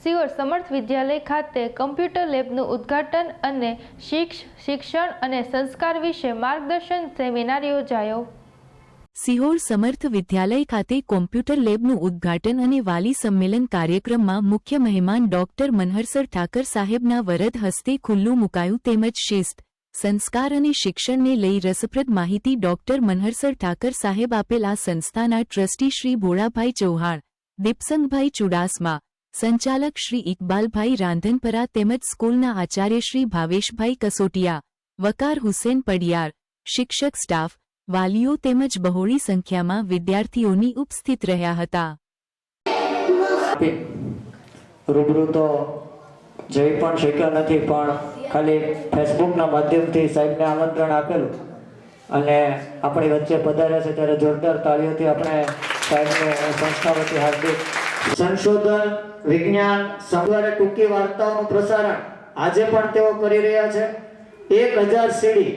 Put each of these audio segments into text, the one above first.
સિહોર સમર્થ વિદ્યાલય ખાતે કમ્પ્યુટર લેબનું ઉદ્ઘાટન અને શિક્ષણ અને સંસ્કાર વિશે માર્ગદર્શન સેમિનાર યોજાયો। સિહોર સમર્થ વિદ્યાલય ખાતે કોમ્પ્યુટર લેબનું ઉદ્ઘાટન અને વાલી સંમેલન કાર્યક્રમમાં મુખ્ય મહેમાન ડોક્ટર મનહરસર ઠાકર સાહેબના વરદ હસ્તે ખુલ્લું મુકાયું તેમજ શિસ્ત, સંસ્કાર અને શિક્ષણને લઈ રસપ્રદ માહિતી ડોક્ટર મનહરસર ઠાકર સાહેબ આપેલ। આ સંસ્થાના ટ્રસ્ટી શ્રી ભોળાભાઈ ચૌહાણ, દીપસંગભાઈ ચુડાસમા, સંચાલક શ્રી ઇકબાલભાઈ રાંધનપરા તેમજ સ્કૂલના આચાર્ય શ્રી ભાવેશભાઈ કસોટિયા, વકાર હુસેન પડિયાર, શિક્ષક સ્ટાફ, વાલીઓ તેમજ બહોળી સંખ્યામાં વિદ્યાર્થીઓની ઉપસ્થિત રહ્યા હતા। રૂબરૂ તો જઈ પણ શક્યો નથી, પણ ખાલી ફેસબુકના માધ્યમથી સાહેબને આમંત્રણ આપેલું અને આપણી વચ્ચે પધાર્યા છે ત્યારે જોરદાર તાળીઓથી આપણે સાહેબને સંસ્થા વતી હાર્દિક સંશોધન, વિજ્ઞાન, સંવારે ટૂંકી વાર્તાઓનું પ્રસારણ આજે પણ તેઓ કરી રહ્યા છે। 1000 સીડી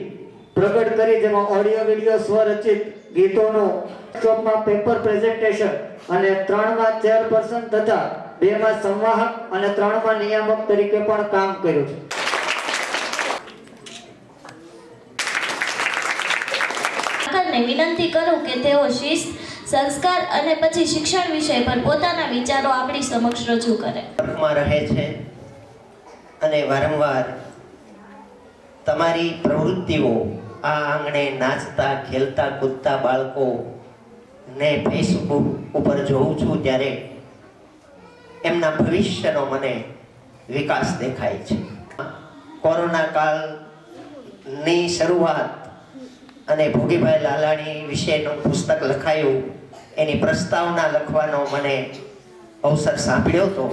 પ્રગટ કરી, જેમાં ઓડિયો વિડિયો સ્વરચિત ગીતોનું વર્કશોપમાં પેપર પ્રેઝન્ટેશન અને 3માં ચેરપર્સન તથા 2માં સંવાહક અને 3માં નિયામક તરીકે પણ કામ કર્યું છે। વિનંતી કરું કે તેઓ શિસ્ત, સંસ્કાર અને પછી શિક્ષણ વિષય પર પોતાના વિચારો આપણી સમક્ષ રજૂ કરે। રહે છે અને વારંવાર તમારી પ્રવૃત્તિઓ આ આંગણે નાચતા ખેલતા કૂદતા બાળકો ને ફેસબુક ઉપર જોઉં છું ત્યારે એમના ભવિષ્યનો મને વિકાસ દેખાય છે। કોરોના કાળની શરૂઆત અને ભોગીભાઈ લાલાણી વિશેનું પુસ્તક લખાયું, એની પ્રસ્તાવના લખવાનો મને અવસર સાંભળ્યો હતો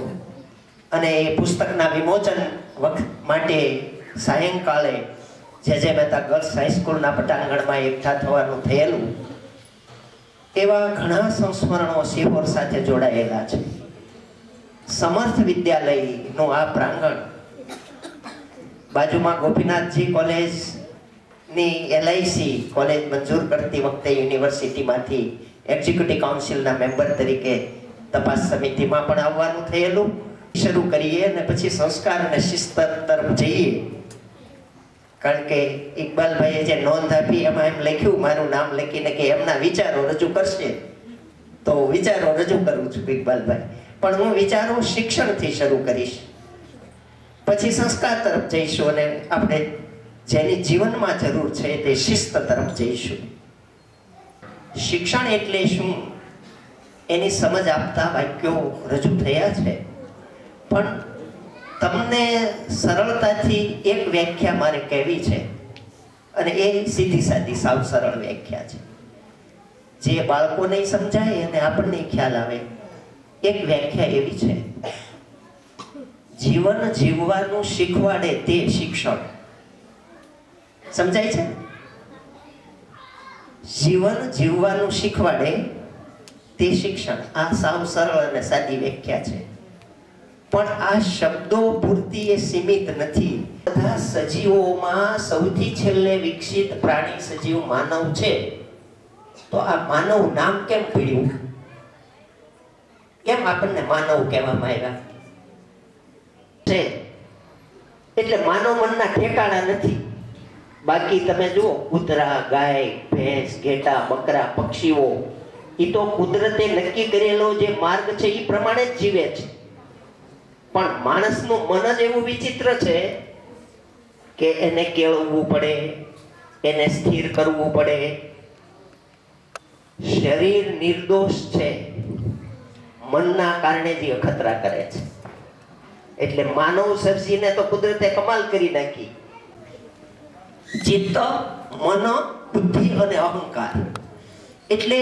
અને એ પુસ્તકના વિમોચન વખત માટે સાયંકાળે જે મહેતા ગર્લ્સ હાઈસ્કૂલના પટાંગણમાં એકઠા થવાનું થયેલું। એવા ઘણા સંસ્મરણો સિહોર સાથે જોડાયેલા છે। સમર્થ વિદ્યાલયનું આ પ્રાંગણ બાજુમાં ગોપીનાથજી કોલેજની LIC કોલેજ મંજૂર કરતી વખતે યુનિવર્સિટીમાંથી એક્ઝિક્યુટિવ કાઉન્સિલના મેમ્બર તરીકે તપાસ સમિતિમાં પણ આવવાનું થયેલું। શરૂ કરીએ અને પછી સંસ્કાર અને શિસ્ત તરફ જઈએ, કારણ કે ઇકબાલભાઈએ જે નોંધ આપી એમાં એમ લખ્યું, મારું નામ લખીને કે એમના વિચારો રજૂ કરશે, તો વિચારો રજૂ કરું છું ઇકબાલભાઈ, પણ હું વિચારો શિક્ષણથી શરૂ કરીશ, પછી સંસ્કાર તરફ જઈશું અને આપણે જેની જીવનમાં જરૂર છે તે શિસ્ત તરફ જઈશું। શિક્ષણ એટલે શું એની સમજ આપતા વાક્યો રજૂ થયા છે, પણ તમને સરળતાથી એક વ્યાખ્યા મારે કહેવી છે અને એ સીધી સાદી સાવ સરળ વ્યાખ્યા છે, જે બાળકોને સમજાય અને આપણને ખ્યાલ આવે। એક વ્યાખ્યા એવી છે, જીવન જીવવાનું શીખવાડે તે શિક્ષણ। સમજાય છે? જીવન જીવવાનું શીખવાડે તે શિક્ષણ। આ સાવ સરળ અને સાદી વ્યાખ્યા છે, પણ આ શબ્દો પૂરતી એ સીમિત નથી। બધા સજીવોમાં સૌથી છેલ્લે વિકસિત પ્રાણી સજીવ માનવ છે, તો આ માનવ નામ કેમ પડ્યું? કેમ આપણને માનવ કહેવામાં આવ્યા છે? એટલે માનવ મનના ઠેકાણા નથી। બાકી તમે જુઓ, કૂતરા, ગાય, ભેંસ, ઘેટા, બકરા, પક્ષીઓ, એ તો કુદરતે નક્કી કરેલો જે માર્ગ છે એ પ્રમાણે જ જીવે છે, પણ માણસનું મન જ એવું વિચિત્ર છે કે એને કેળવવું પડે, એને સ્થિર કરવું પડે। શરીર નિર્દોષ છે, મનના કારણે જ અખતરા કરે છે। એટલે માનવ સર્જીને તો કુદરતે કમાલ કરી નાખી। ચિત્ત, મન, બુદ્ધિ અને અહંકાર, એટલે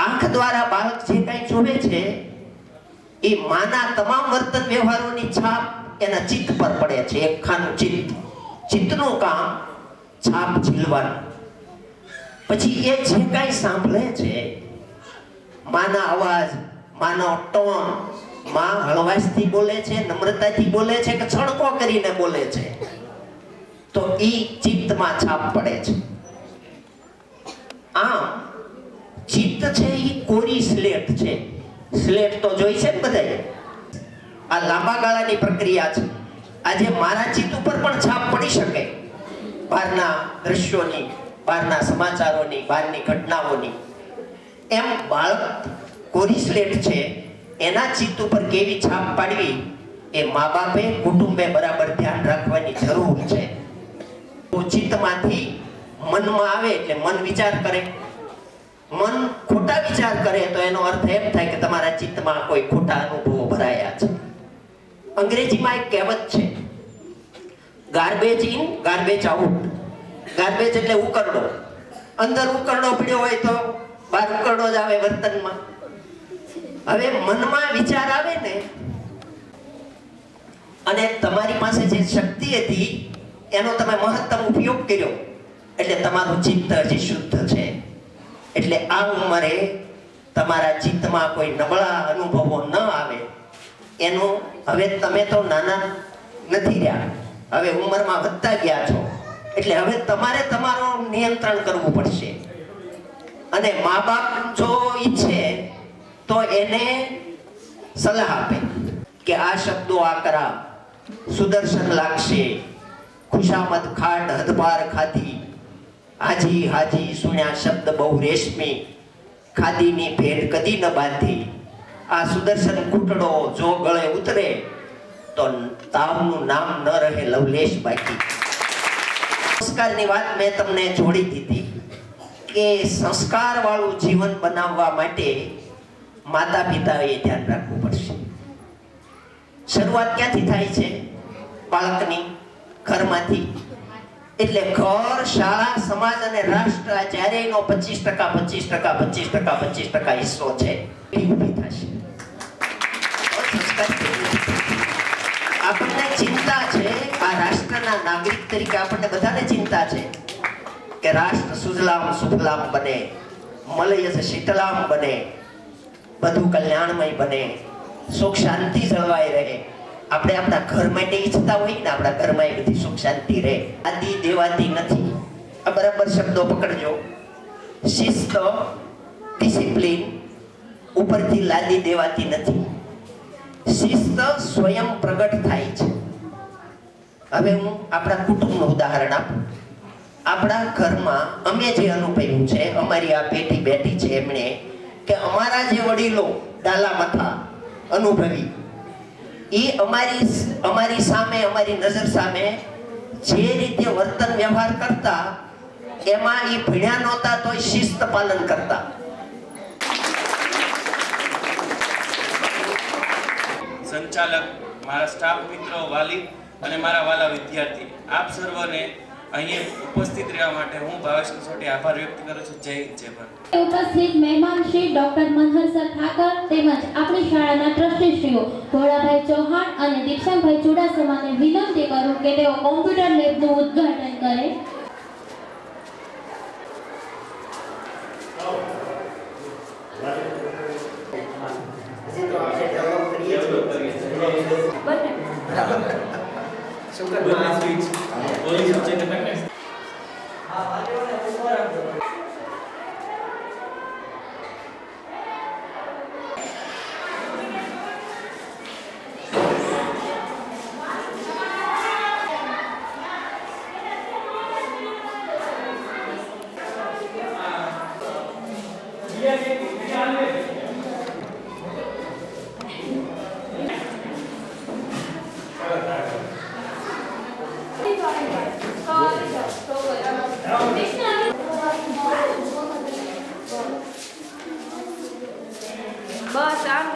આંખ દ્વારા બાળક જે કંઈ જોવે છે એ માના તમામ વર્તન વ્યવહારોની છાપ એના ચિત્ત પર પડે છે। એક ખાનું ચિત્ત, ચિત્તનું કામ છાપ ઝીલવાનું। પછી એ જે કાંઈ સાંભળે છે, માના અવાજ, માનો ટોન, માં હળવાશથી બોલે છે, નમ્રતાથી બોલે છે કે છણકો કરીને બોલે છે, તો એ ચિત્તમાં છાપ પડે છે। આમ ચિત્ત છે એ કોરી સ્લેટ છે। સ્લેટ તો જોઈ છે ને બધાએ? આ લાંબા ગાળાની પ્રક્રિયા છે. આજે મારા ચિત્ત ઉપર પણ છાપ પડી શકે, બહારના દ્રશ્યોની, બહારના સમાચારોની, બહારની ઘટનાઓની. એમ બાળક કોરી સ્લેટ છે, એના ચિત્ત ઉપર કેવી છાપ પાડવી એ મા બાપે, કુટુંબે બરાબર ધ્યાન રાખવાની જરૂર છે. તો ચિત્તમાંથી મનમાં આવે એટલે મન વિચાર કરે. મન ખોટા વિચાર કરે તો એનો અર્થ એમ થાય કે તમારા ચિત્તમાં કોઈ ખોટા અનુભવો ભરાયા છે. અંગ્રેજીમાં એક કહેવત છે, garbage in garbage out. Garbage એટલે ઉકરડો. અંદર ઉકરડો પડ્યો હોય તો બહાર ઉકરડો જ આવે વર્તનમાં. હવે મનમાં વિચાર આવે ને, અને તમારી પાસે જે શક્તિ હતી એનો તમે મહત્તમ ઉપયોગ કર્યો એટલે તમારું ચિત્ત હજી શુદ્ધ છે. એટલે આ ઉંમરે તમારા ચિત્તમાં કોઈ નબળા અનુભવો ન આવે એનું, હવે તમે તો નાના નથી રહ્યા, હવે ઉંમરમાં વધતા ગયા છો, એટલે હવે તમારે તમારું નિયંત્રણ કરવું પડશે. અને મા બાપ જો ઈચ્છે તો એને સલાહ આપે કે આ શબ્દો આ કરા, સુદર્શન લાગશે, ખુશામત ખાટ હદપાર ખાધી, હાજી હાજી સુણ્યા શબ્દ બહુ રેશમી, ખાદીની ભેટ કદી ન બાંધી, આ સુદર્શન ઘૂંટડો જો ગળે ઉતરે તો તાવનું નામ ન રહે લવલેશ બાકી. સંસ્કારની વાત મેં તમને જોડી દીધી કે સંસ્કાર વાળું જીવન બનાવવા માટે માતા પિતાએ ધ્યાન રાખવું પડશે. શરૂઆત ક્યાંથી થાય છે? બાળકની, ઘરમાંથી. એટલે ઘર, શાળા, સમાજ અને રાષ્ટ્ર આ ચારેયનો 25% હિસ્સો છે. ઊભી થશે. આપણને ચિંતા છે, આ રાષ્ટ્રના નાગરિક તરીકે આપણને બધાને ચિંતા છે કે રાષ્ટ્ર સુજલામ સુફલામ બને, મલયજ શીતલામ બને, બધું કલ્યાણમય બને, સુખ શાંતિ જળવાઈ રહે. આપણે આપણા ઘર માટે ઈચ્છતા હોય ને, આપણા ઘરમાં એ બધી સુખ શાંતિ રહે. આદિ દેવાતી નથી. આ બરાબર શબ્દો પકડજો. શિસ્ત, ડિસિપ્લિન ઉપરથી લાદી દેવાતી નથી. શિસ્ત સ્વયં પ્રગટ થાય છે. હવે હું આપણા કુટુંબનું ઉદાહરણ આપું. આપણા ઘરમાં અમે જે અનુભવ્યું છે, અમારી આ પેઢી બેઠી છે એમણે, કે અમારા જે વડીલો ડાલા મથા અનુભવી, એ અમારી સામે, અમારી નજર સામે જે રીતે વર્તન વ્યવહાર કરતા, એમાં એ ભણ્યા નહોતા તોય શિસ્ત પાલન કરતા. સંચાલક, મારા સ્ટાફ મિત્રો, વાલી અને મારા વાલા વિદ્યાર્થી, આપ સર્વને અહીં ઉપસ્થિત રહેવા માટે હું ભાવેશ કસોટી આભાર વ્યક્ત કરું છું. જય હિન્દ, જય ભારત. ઉપસ્થિત મહેમાન શ્રી ડોક્ટર મનહરસર ઠાકર તેમજ આપણી શાળાના ટ્રસ્ટીશ્રીઓ ભોળાભાઈ ચૌહાણ અને દીક્ષાભાઈ ચુડાસમાને વિનંતી કરું કે તેઓ કોમ્પ્યુટર લેબનું ઉદ્ઘાટન કરે. બસ આમ